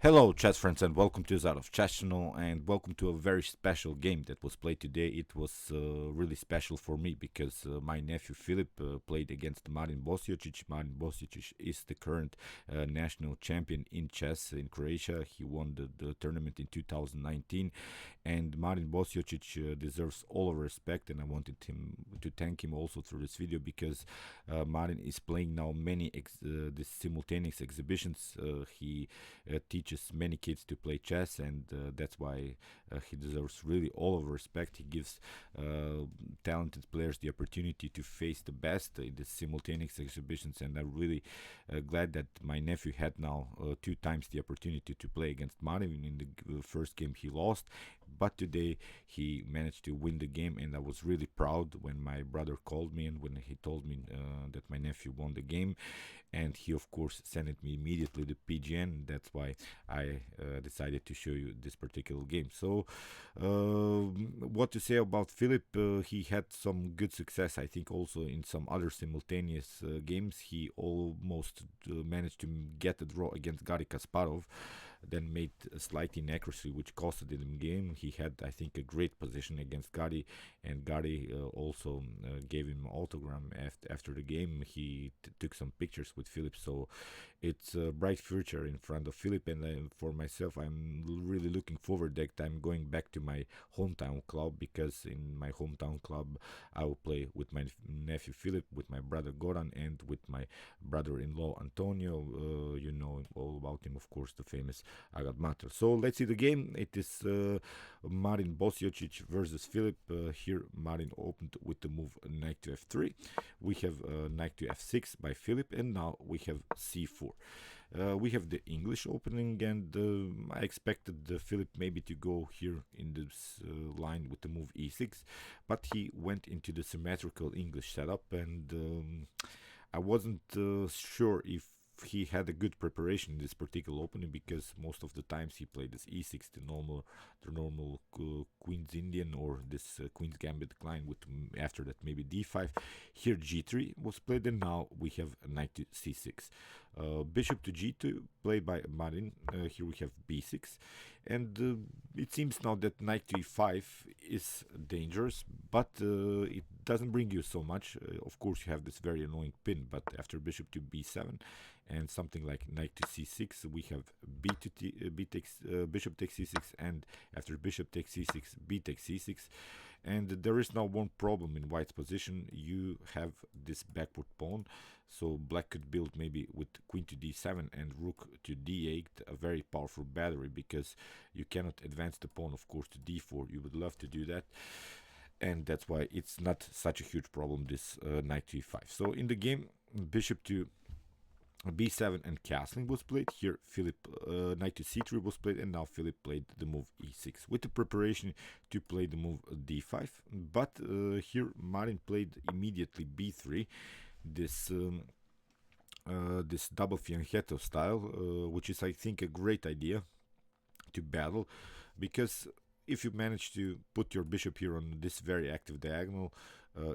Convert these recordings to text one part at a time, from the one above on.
Hello, chess friends, and welcome to Zarov Chess Channel, and welcome to a very special game that was played today. It was really special for me because my nephew Filip played against Marin Bosiočić. Marin Bosiočić is the current national champion in chess in Croatia. He won the tournament in 2019, and Marin Bosiočić deserves all our respect. And I wanted him to thank him also through this video because Marin is playing now many these simultaneous exhibitions. He teaches many kids to play chess, and that's why he deserves really all of respect. He gives talented players the opportunity to face the best in the simultaneous exhibitions, and I'm really glad that my nephew had now 2 times the opportunity to play against Marin. In the first game he lost, but today he managed to win the game, and I was really proud when my brother called me and when he told me that my nephew won the game. And he of course sent me immediately the PGN. That's why I decided to show you this particular game. So what to say about Filip? He had some good success, I think, also in some other simultaneous games. He almost managed to get a draw against Garry Kasparov, then made a slight inaccuracy which costed him the game. He had, I think, a great position against Garry, and Garry also gave him an autogram after the game. He took some pictures with Filip, so it's a bright future in front of Filip. And for myself, I'm really looking forward that I'm going back to my hometown club, because in my hometown club I will play with my nephew Filip, with my brother Goran, and with my brother-in-law Antonio. You know all about him, of course, the famous Agat Mater. So let's see the game. It is Marin Bosiočić versus Filip. Here Marin opened with the move knight to f3. We have knight to f6 by Filip, and now we have c4. We have the English opening, and I expected Filip maybe to go here in this line with the move e6, but he went into the symmetrical English setup, and I wasn't sure if he had a good preparation in this particular opening, because most of the times he played this e6, the normal Queen's Indian, or this Queen's Gambit line with after that maybe d5. Here g3 was played, and now we have knight to c6. Bishop to g2 played by Marin. Here we have b6, and it seems now that knight to e5 is dangerous, but it doesn't bring you so much. Of course you have this very annoying pin, but after bishop to b7 and something like knight to c6, we have bishop takes c6, and after bishop takes c6, b takes c6. And there is now one problem in white's position. You have this backward pawn, so black could build maybe with queen to d7 and rook to d8 a very powerful battery, because you cannot advance the pawn, of course, to d4. You would love to do that, and that's why it's not such a huge problem, this knight to e5. So in the game, bishop to b7 and castling was played. Here Filip knight to c3 was played, and now Filip played the move e6 with the preparation to play the move d5. But here Marin played immediately b3, this this double fianchetto style, which is, I think, a great idea to battle, because if you manage to put your bishop here on this very active diagonal,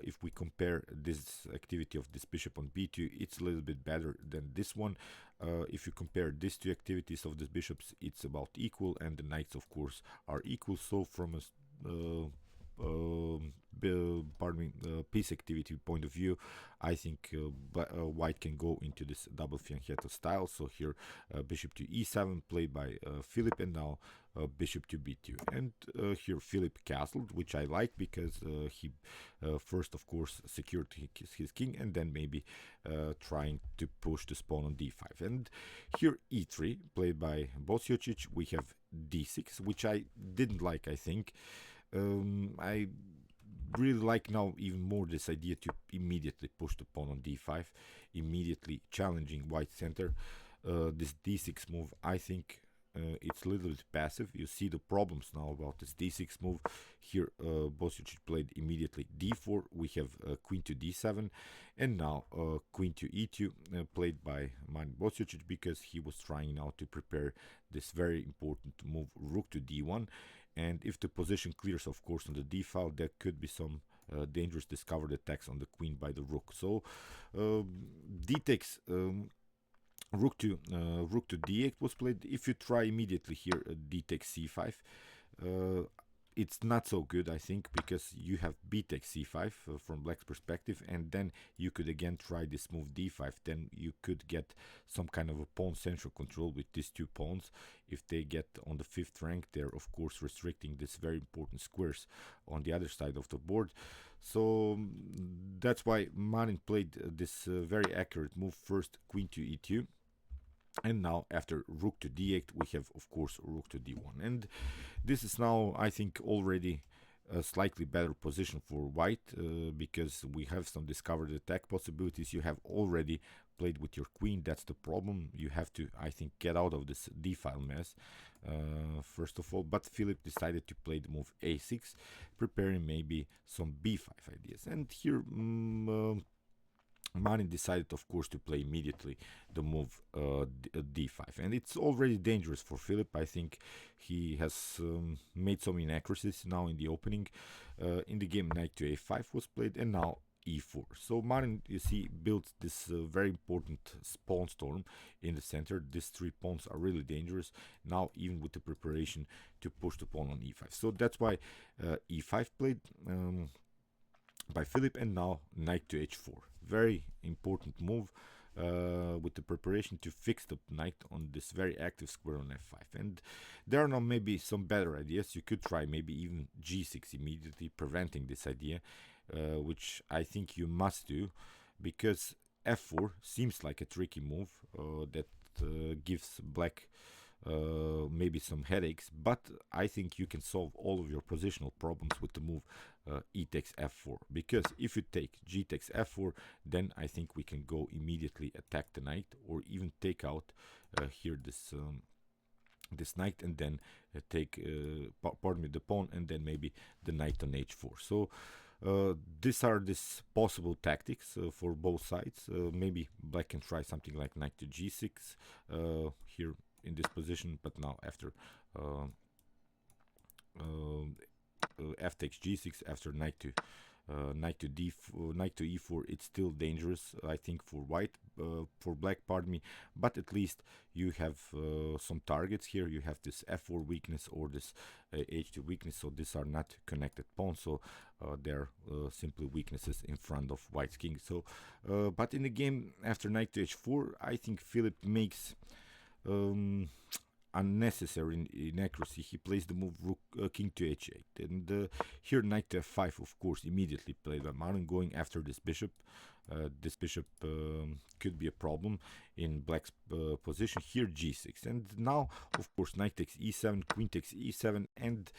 if we compare this activity of this bishop on b2, it's a little bit better than this one. If you compare these two activities of the bishops, it's about equal, and the knights, of course, are equal. So from a piece activity point of view, I think white can go into this double fianchetto style. So here bishop to e7 played by Filip, and now bishop to b2, and here Filip castled, which I like, because he first, of course, secured his king, and then maybe trying to push this pawn on d5. And here e3 played by Bosiočić. We have d6, which I didn't like, I think. I really like now even more this idea to immediately push the pawn on d5, immediately challenging white center. This d6 move, I think, it's a little bit passive. You see the problems now about this d6 move. Here Bosiočić played immediately d4. We have queen to d7, and now queen to e2 played by Marin Bosiočić, because he was trying now to prepare this very important move rook to d1. And if the position clears, of course, on the d file, there could be some dangerous discovered attacks on the queen by the rook. So d takes rook to d8 was played. If you try immediately here, d takes c5, uh, it's not so good, I think, because you have b takes c5 from black's perspective, and then you could again try this move d5. Then you could get some kind of a pawn central control with these two pawns. If they get on the 5th rank, they're of course restricting this very important squares on the other side of the board. So that's why Marin played this very accurate move, first queen to e2, and now after rook to d8 we have of course rook to d1, and this is now I think already a slightly better position for white, because we have some discovered attack possibilities. You have already played with your queen. That's the problem. You have to, I think, get out of this d-file mess first of all. But Filip decided to play the move a6, preparing maybe some b5 ideas. And here Marin decided, of course, to play immediately the move d5, and it's already dangerous for Filip. I think he has made some inaccuracies now in the opening. In the game, knight to a5 was played, and now e4. So Marin, you see, built this very important pawn storm in the center. These 3 pawns are really dangerous now, even with the preparation to push the pawn on e5. So that's why e5 played by Filip, and now knight to h4. Very important move with the preparation to fix the knight on this very active square on f5. And there are now maybe some better ideas. You could try maybe even g6 immediately, preventing this idea, which I think you must do, because f4 seems like a tricky move that gives black maybe some headaches, but I think you can solve all of your positional problems with the move e takes f4, because if you take g takes f4, then I think we can go immediately attack the knight, or even take out here this knight, and then take pardon me, the pawn, and then maybe the knight on h4. So these are these possible tactics for both sides. Maybe black can try something like knight to g6 here in this position, but now after f takes g6, after knight to e4, it's still dangerous, I think, for white, for black, pardon me. But at least you have some targets here. You have this f4 weakness or this h2 weakness, so these are not connected pawns, so they're simply weaknesses in front of white's king. So but in the game after knight to h4, I think Filip makes unnecessary inaccuracy. He plays the move king to h8, and here knight to f5, of course, immediately played by Marin, going after this bishop. This bishop could be a problem in black's position. Here g6, and now of course knight takes e7, queen takes e7, and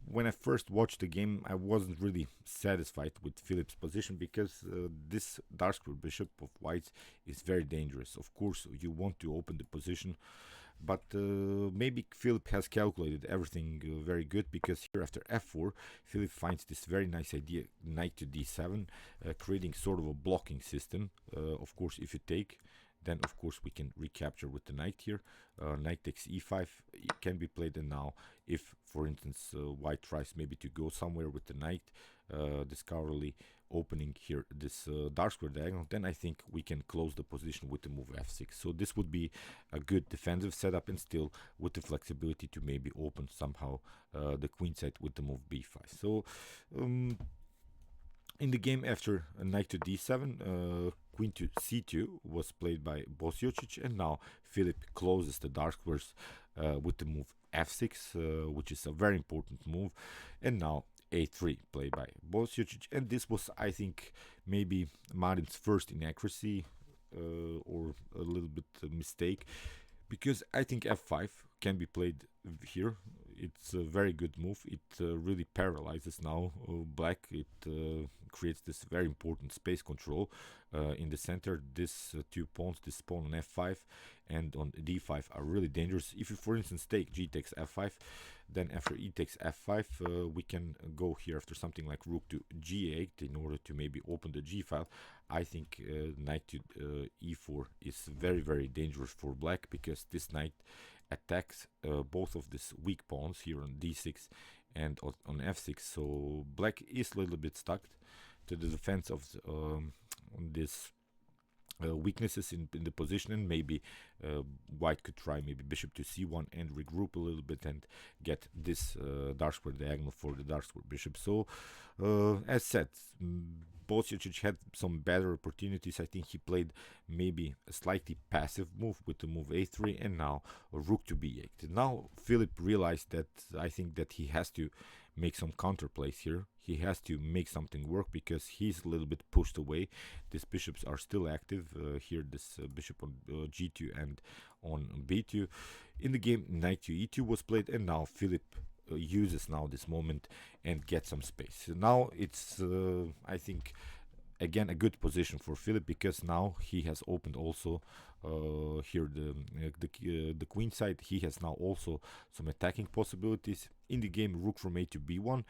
when I first watched the game, I wasn't really satisfied with Filip's position, because this dark square bishop of white's is very dangerous. Of course, you want to open the position, but maybe Filip has calculated everything very good, because here after f4, Filip finds this very nice idea, knight to d7, creating sort of a blocking system. Of course, if you take, then of course we can recapture with the knight here. Knight takes e5 can be played, and now if, for instance, white tries maybe to go somewhere with the knight, this cowardly opening here this dark square diagonal, then I think we can close the position with the move f6. So this would be a good defensive setup, and still with the flexibility to maybe open somehow the queen side with the move b5. So in the game after knight to d7, queen to c2 was played by Bosiočić, and now Filip closes the dark squares with the move f6, which is a very important move, and now a3 played by Bosiočić, and this was, I think, maybe Marin's first inaccuracy or a little bit mistake, because I think f5 can be played here. It's a very good move. It really paralyzes now black. It creates this very important space control in the center. This 2 pawns, this pawn on f5 and on d5, are really dangerous. If you, for instance, take g takes f5, then after e takes f5, we can go here after something like rook to g8 in order to maybe open the g file. I think knight to e4 is very, very dangerous for black, because this knight attacks both of these weak pawns here on d6 and on f6. So black is a little bit stuck to the defense of this weaknesses in the position, and maybe white could try maybe bishop to c1 and regroup a little bit and get this dark square diagonal for the dark square bishop. So as said, Bosiočić had some better opportunities. I think he played maybe a slightly passive move with the move a3 and now rook to b8. Now Filip realized that I think that he has to make some counterplays here. He has to make something work because he's a little bit pushed away. These bishops are still active. Here this bishop on g2 and on b2. In the game, knight to e2 was played, and now Filip uses now this moment and gets some space. Now it's I think again a good position for Filip because now he has opened also here the queen side. He has now also some attacking possibilities in the game. Rook from a to b1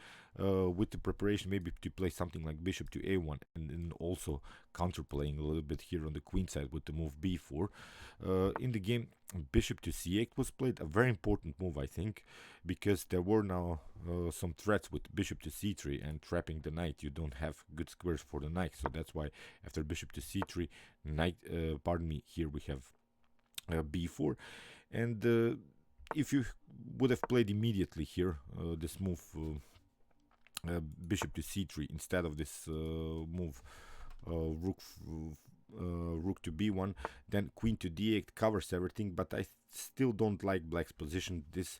with the preparation maybe to play something like bishop to a1 and then also counterplaying a little bit here on the queen side with the move b4. In the game, bishop to c8 was played, a very important move I think, because there were now some threats with bishop to c3 and trapping the knight. You don't have good squares for the knight, so that's why after bishop to c3, knight pardon me, here we have b4. And if you would have played immediately here this move bishop to c3 instead of this move rook to b1, then queen to d8 covers everything, but I still don't like black's position. This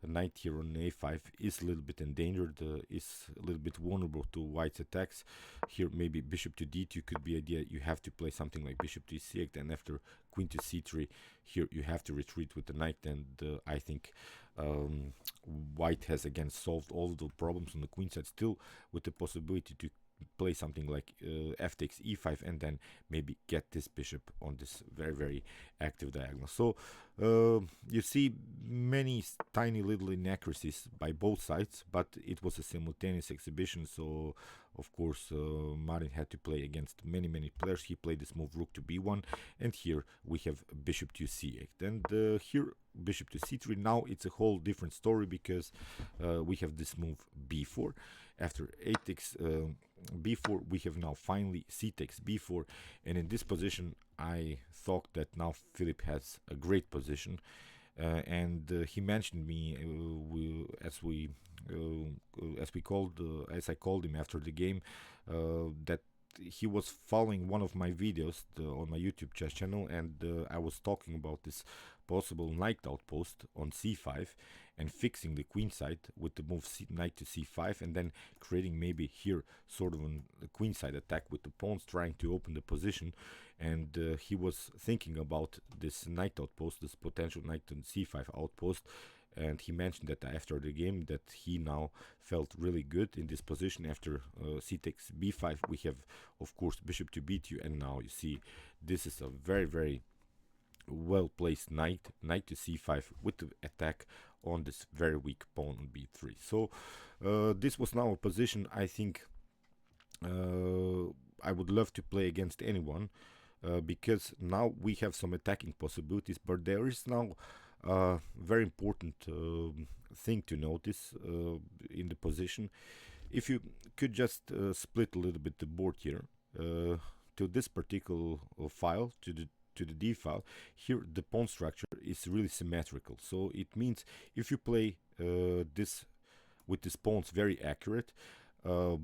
knight here on a5 is a little bit endangered, is a little bit vulnerable to white's attacks. Here maybe bishop to d2 could be idea. You have to play something like bishop to c8, and after queen to c3 here you have to retreat with the knight, and I think white has again solved all the problems on the queen side, still with the possibility to play something like f takes e5 and then maybe get this bishop on this very active diagonal. So you see many tiny little inaccuracies by both sides, but it was a simultaneous exhibition, so of course Marin had to play against many players. He played this move rook to b1, and here we have bishop to c8, and here bishop to c3. Now it's a whole different story because we have this move b4. After a takes b4, we have now finally c takes b4, and in this position I thought that now Filip has a great position, and he mentioned me as I called him after the game, that he was following one of my videos on my YouTube channel, and I was talking about this possible knight outpost on c5 and fixing the queen side with the move knight to c5, and then creating maybe here sort of a queen side attack with the pawns, trying to open the position. And he was thinking about this knight outpost, this potential knight on c5 outpost, and he mentioned that after the game that he now felt really good in this position. After c takes b5, we have of course bishop to b2, and now you see this is a very well placed knight to c5 with the attack on this very weak pawn on b3. So this was now a position I think I would love to play against anyone, because now we have some attacking possibilities, but there is now very important thing to notice in the position. If you could just split a little bit the board here to this particular file, to the D file, here the pawn structure is really symmetrical. So it means if you play this with these pawns very accurate,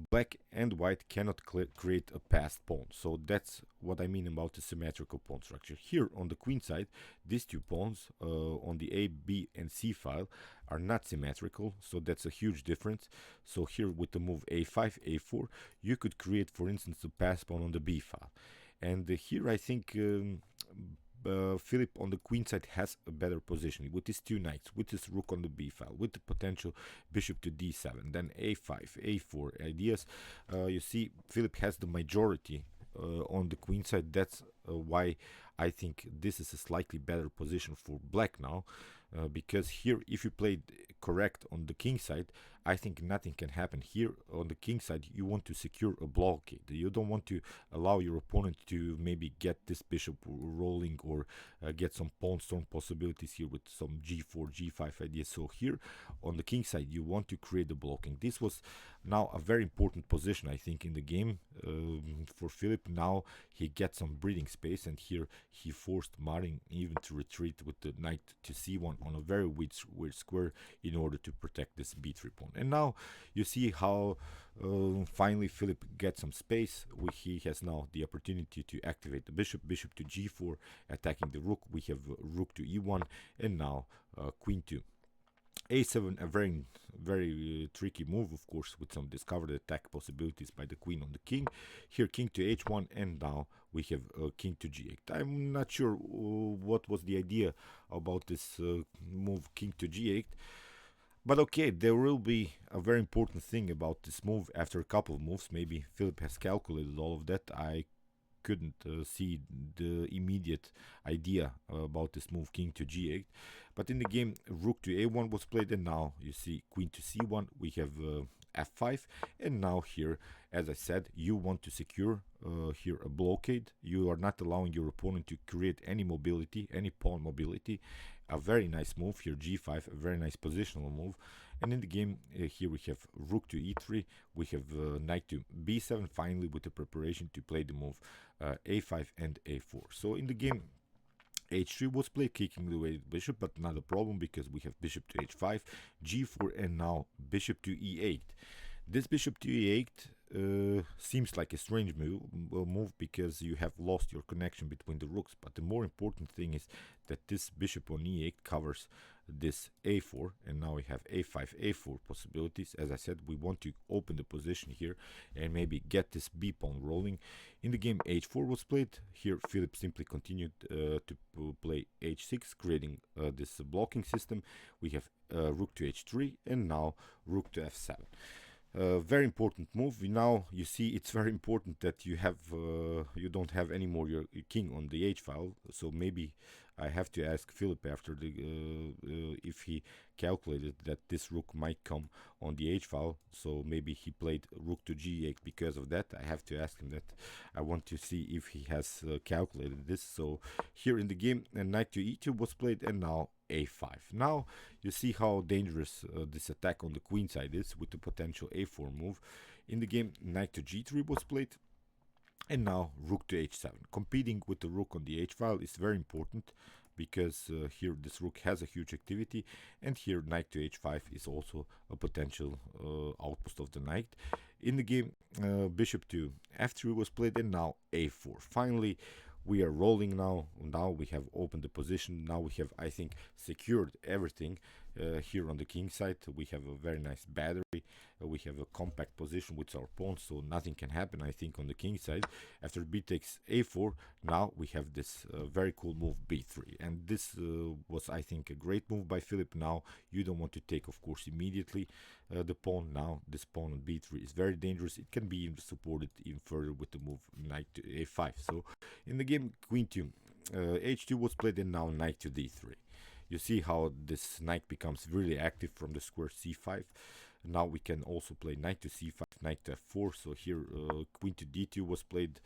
black and white cannot create a passed pawn. So that's what I mean about the symmetrical pawn structure. Here on the queen side, these two pawns on the A, B and C file are not symmetrical, so that's a huge difference. So here with the move A5, A4, you could create, for instance, a passed pawn on the B file. And here I think Filip on the queen side has a better position with his two knights, with his rook on the b file, with the potential bishop to d7, then a5, a4 ideas. You see, Filip has the majority on the queen side. That's why I think this is a slightly better position for black now, because here if you played correct on the king side, I think nothing can happen. Here on the king side, you want to secure a blockade. You don't want to allow your opponent to maybe get this bishop rolling or get some pawn storm possibilities here with some g4, g5 ideas. So here on the king side, you want to create the blocking. This was now a very important position, I think, in the game for Filip. Now he gets some breathing space, and here he forced Marin even to retreat with the knight to c1 on a very weird square in order to protect this b3 pawn. And now you see how finally Filip gets some space. He has now the opportunity to activate the bishop to g4, attacking the rook. We have rook to e1, and now queen to a7, a very tricky move, of course, with some discovered attack possibilities by the queen on the king. Here king to h1, and now we have king to g8. I'm not sure what was the idea about this move king to g8, but okay, there will be a very important thing about this move after a couple of moves. Maybe Filip has calculated all of that. I couldn't see the immediate idea about this move king to g8, but in the game rook to a1 was played, and now you see queen to c1. We have f5, and now here, as I said, you want to secure here a blockade. You are not allowing your opponent to create any mobility, any pawn mobility. A very nice move here, g5, a very nice positional move. And in the game here we have rook to e3, we have knight to b7, finally with the preparation to play the move a5 and a4. So in the game h3 was played, kicking away the bishop, but not a problem because we have bishop to h5, g4, and now bishop to e8. This bishop to e8 seems like a strange move because you have lost your connection between the rooks, but the more important thing is that this bishop on e8 covers this a4, and now we have a5, a4 possibilities. As I said, we want to open the position here and maybe get this b pawn rolling. In the game h4 was played. Here Filip simply continued to play h6, creating this blocking system. We have rook to h3, and now rook to f7. Very important move. Now you see it's very important that you have you don't have anymore your king on the h file. So maybe I have to ask Filip after the if he calculated that this rook might come on the h file. So maybe he played rook to g8 because of that. I have to ask him that. I want to see if he has calculated this. So here in the game, knight to e2 was played, and now a5. Now you see how dangerous this attack on the queen side is with the potential a4 move. In the game, knight to g3 was played, and now rook to h7. Competing with the rook on the h file is very important because here this rook has a huge activity, and here knight to h5 is also a potential outpost of the knight. In the game, bishop to f3 was played, and now a4. Finally, we are rolling now. Now we have opened the position. Now we have, I think, secured everything here on the king side. We have a very nice battery. We have a compact position with our pawn, so nothing can happen, I think, on the king side. After b takes a4, now we have this very cool move b3. And this was, I think, a great move by Filip. Now you don't want to take, of course, immediately the pawn. Now this pawn on b3 is very dangerous. It can be even supported even further with the move knight to a5. So in the game, queen to h2 was played, and now knight to d3. You see how this knight becomes really active from the square c5. Now we can also play knight to c5, knight to f4. So here queen to d2 was played,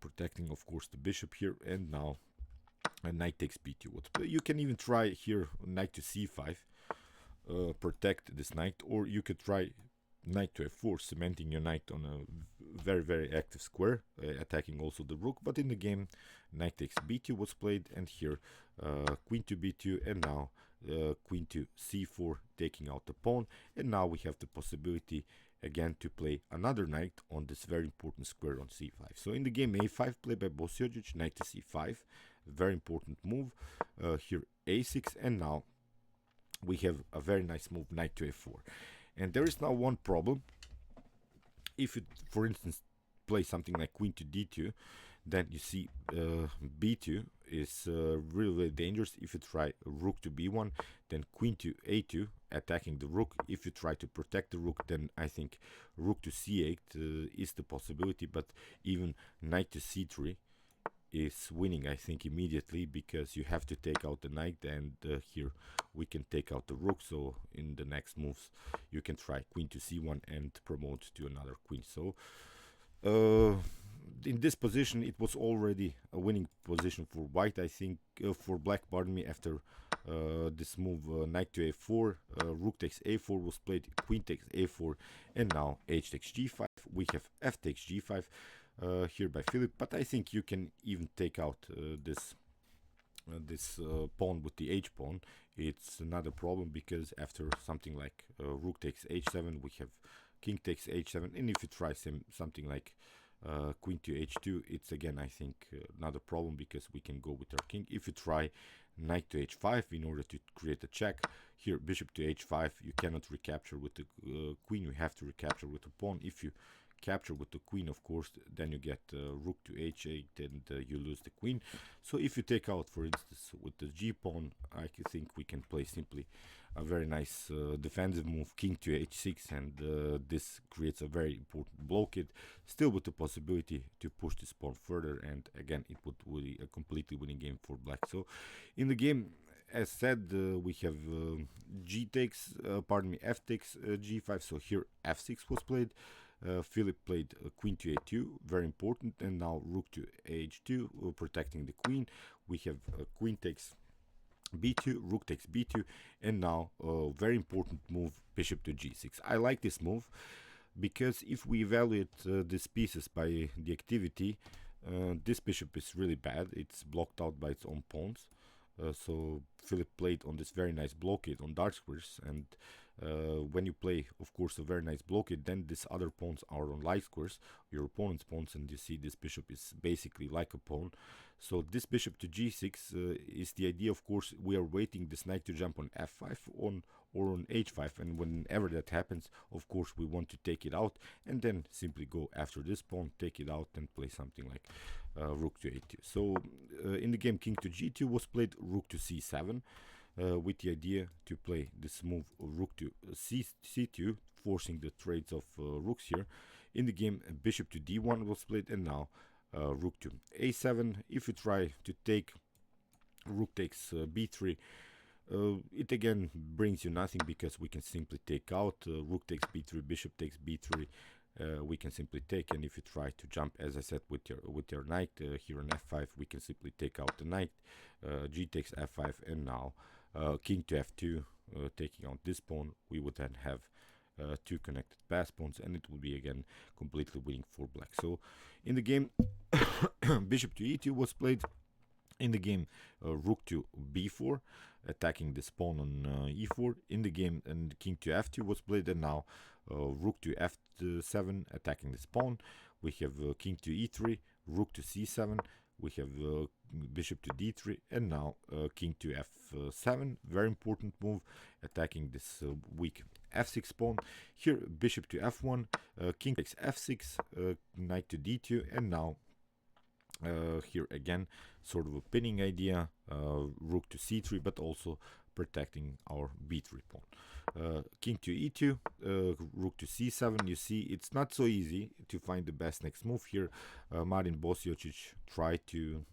protecting, of course, the bishop here. And now knight takes b2. You can even try here knight to c5, protect this knight, or you could try knight to f4, cementing your knight on a very active square, attacking also the rook. But in the game, knight takes b2 was played, and here queen to b2, and now queen to c4, taking out the pawn. And now we have the possibility again to play another knight on this very important square on c5. So in the game, a5 played by Bosiočić, knight to c5, very important move. Here a6, and now we have a very nice move, knight to a4. And there is now one problem. If you, for instance, play something like queen to d2, then you see b2 is really dangerous. If you try rook to b1, then queen to a2, attacking the rook. If you try to protect the rook, then I think rook to c8 is the possibility, but even knight to c3 is winning, I think, immediately, because you have to take out the knight, and here we can take out the rook. So in the next moves you can try queen to c1 and promote to another queen. So in this position it was already a winning position for white, I think, for black, pardon me. After this move, knight to a4, rook takes a4 was played, queen takes a4, and now h takes g5. We have f takes g5. here by Filip, but I think you can even take out this pawn with the h pawn. It's not a problem, because after something like rook takes h7, we have king takes h7, and if you try something like queen to h2, it's again, I think, not a problem, because we can go with our king. If you try knight to h5 in order to create a check, here bishop to h5, you cannot recapture with the queen, you have to recapture with the pawn. If you capture with the queen, of course, then you get rook to h8, and you lose the queen. So if you take out, for instance, with the g pawn, I think we can play simply a very nice defensive move, king to h6, and this creates a very important blockade, still with the possibility to push this pawn further, and again, it would be a completely winning game for black. So in the game, as said, we have g takes, pardon me, f takes g5, so here f6 was played. Filip played queen to a2, very important, and now rook to h2, protecting the queen. We have queen takes b2, rook takes b2, and now very important move, bishop to g6. I like this move because if we evaluate these pieces by the activity, this bishop is really bad. It's blocked out by its own pawns. So Filip played on this very nice blockade on dark squares, and when you play, of course, a very nice blockade, then these other pawns are on light squares, your opponent's pawns, and you see this bishop is basically like a pawn. So this bishop to g6 is the idea. Of course, we are waiting this knight to jump on f5 or on h5, and whenever that happens, of course, we want to take it out, and then simply go after this pawn, take it out, and play something like rook to a2. So in the game, king to g2 was played, rook to c7, with the idea to play this move, rook to c2, forcing the trades of rooks here. In the game, bishop to d1 was played, and now rook to a7. If you try to take rook takes b3, it again brings you nothing, because we can simply take out rook takes b3, bishop takes b3. We can simply take, and if you try to jump, as I said, with your knight here on f5, we can simply take out the knight. G takes f5, and now king to f2, taking out this pawn. We would then have two connected pass pawns, and it will be again completely winning for black. So in the game, bishop to e2 was played. In the game, rook to b4, attacking this pawn on e4. In the game, and king to f2 was played, and now rook to f7, attacking this pawn. We have king to e3, rook to c7. We have bishop to d3, and now king to f7. Very important move, attacking this weak f6 pawn. Here, bishop to f1, king takes f6, knight to d2, and now here again, sort of a pinning idea, rook to c3, but also protecting our b3 pawn. King to e2, rook to c7. You see, it's not so easy to find the best next move here. Marin Bosiočić tried to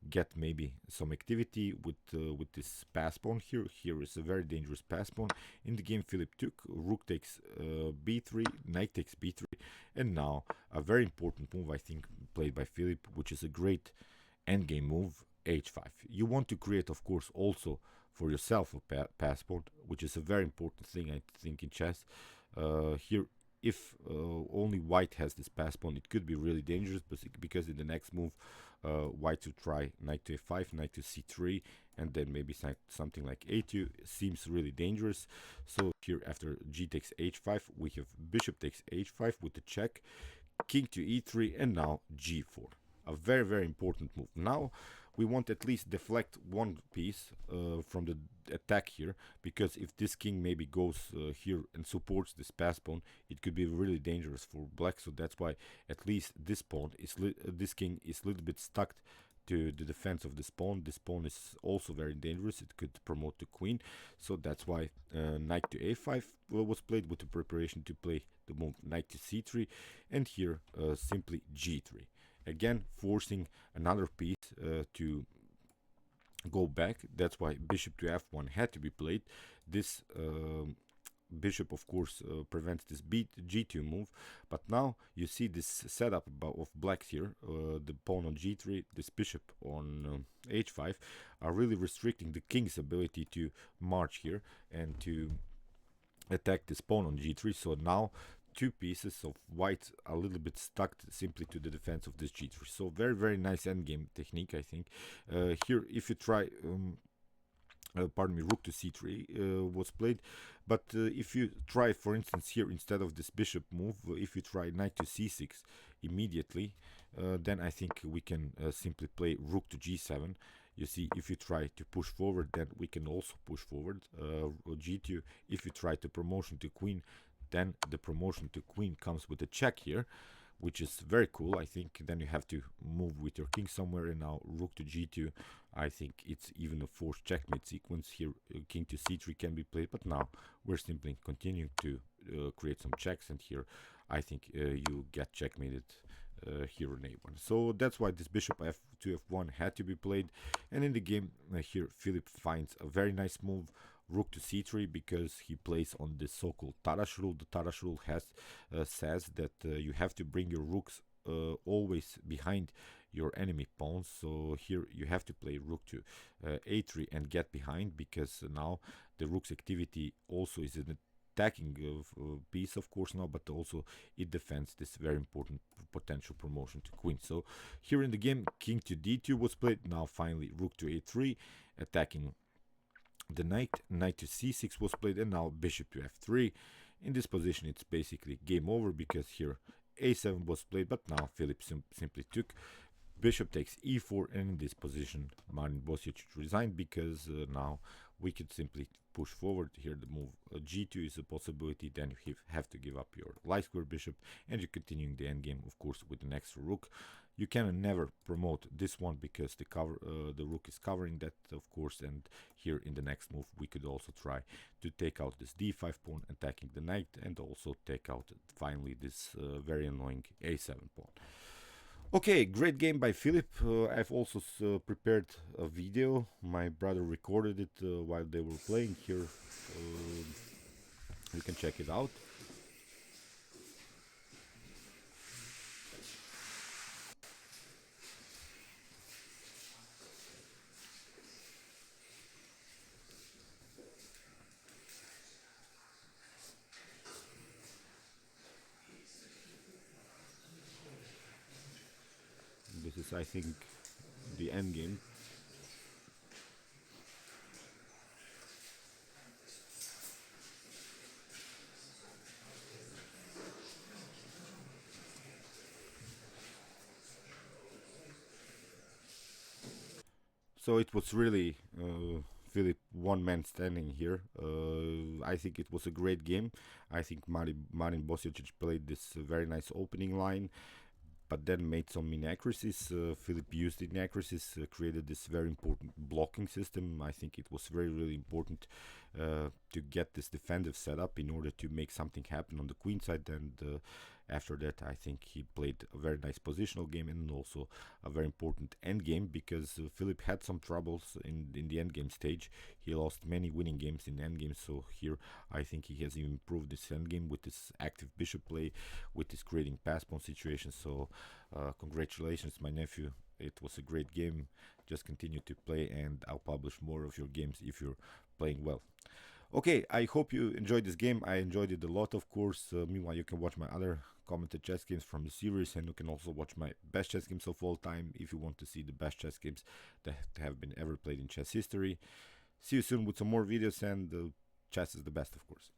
get maybe some activity with this pass pawn here. Here is a very dangerous pass pawn. In the game, Filip took, rook takes b3, knight takes b3, and now a very important move, I think, played by Filip, which is a great endgame move, h5. You want to create, of course, also for yourself a pass pawn, which is a very important thing, I think, in chess. Here, if only white has this pass pawn, it could be really dangerous, but because in the next move, white to try knight to a5, knight to c3, and then maybe something like a2 seems really dangerous. So here, after g takes h5, we have bishop takes h5 with the check, king to e3, and now g4. A very, very important move. Now we want at least deflect one piece from the attack here, because if this king maybe goes here and supports this pass pawn, it could be really dangerous for black. So that's why at least this pawn is this king is a little bit stuck to the defense of this pawn. This pawn is also very dangerous. It could promote the queen. So that's why knight to a5 was played, with the preparation to play the move knight to c3, and here simply g3. Again, forcing another piece to go back. That's why bishop to f1 had to be played. This bishop, of course, prevents this g2 move. But now you see this setup of blacks here. The pawn on g3, this bishop on h5 are really restricting the king's ability to march here and to attack this pawn on g3. So now two pieces of white a little bit stuck simply to the defense of this g3. So very, very nice endgame technique, I think. Here, if you try pardon me, rook to c3 was played, but if you try, for instance, here instead of this bishop move, if you try knight to c6 immediately, then I think we can simply play rook to g7. You see, if you try to push forward, then we can also push forward g2. If you try to promotion to queen, then the promotion to queen comes with a check here, which is very cool. I think then you have to move with your king somewhere, and now rook to g2. I think it's even a forced checkmate sequence here. King to c3 can be played, but now we're simply continuing to create some checks, and here I think you get checkmated here on a1. So that's why this bishop f2 f1 had to be played, and in the game here Filip finds a very nice move, rook to c3, because he plays on the so-called Tarash rule. The Tarash rule says that you have to bring your rooks always behind your enemy pawns. So here you have to play rook to a3 and get behind, because now the rook's activity also is an attacking piece, of course, now, but also it defends this very important potential promotion to queen. So here in the game, king to d2 was played. Now finally rook to a3, attacking the knight. Knight to c6 was played, and now bishop to f3. In this position it's basically game over, because here a7 was played, but now Filip simply took. Bishop takes e4, and in this position Marin Bosiočić resigned, because now we could simply push forward. Here the move g2 is a possibility, then you have to give up your light square bishop, and you're continuing the endgame, of course, with an extra rook. You can never promote this one, because the rook is covering that, of course, and here in the next move we could also try to take out this d5 pawn, attacking the knight, and also take out finally this very annoying a7 pawn. Okay, great game by Filip. I've also prepared a video. My brother recorded it while they were playing here. You can check it out. This is, I think, the end game. So it was really Filip one man standing here. I think it was a great game. I think Marin Bosiočić played this very nice opening line, but then made some inaccuracies. Filip used the inaccuracies, created this very important blocking system. I think it was really important to get this defensive setup in order to make something happen on the queen side. And after that, I think he played a very nice positional game, and also a very important end game, because Filip had some troubles in the end game stage. He lost many winning games in end game, so here I think he has improved this end game with this active bishop play, with this creating pass pawn situation. So congratulations, my nephew. It was a great game. Just continue to play, and I'll publish more of your games if you're playing well. Okay, I hope you enjoyed this game. I enjoyed it a lot, of course. Meanwhile, you can watch my other commented chess games from the series, and you can also watch my best chess games of all time if you want to see the best chess games that have been ever played in chess history. See you soon with some more videos, and chess is the best, of course.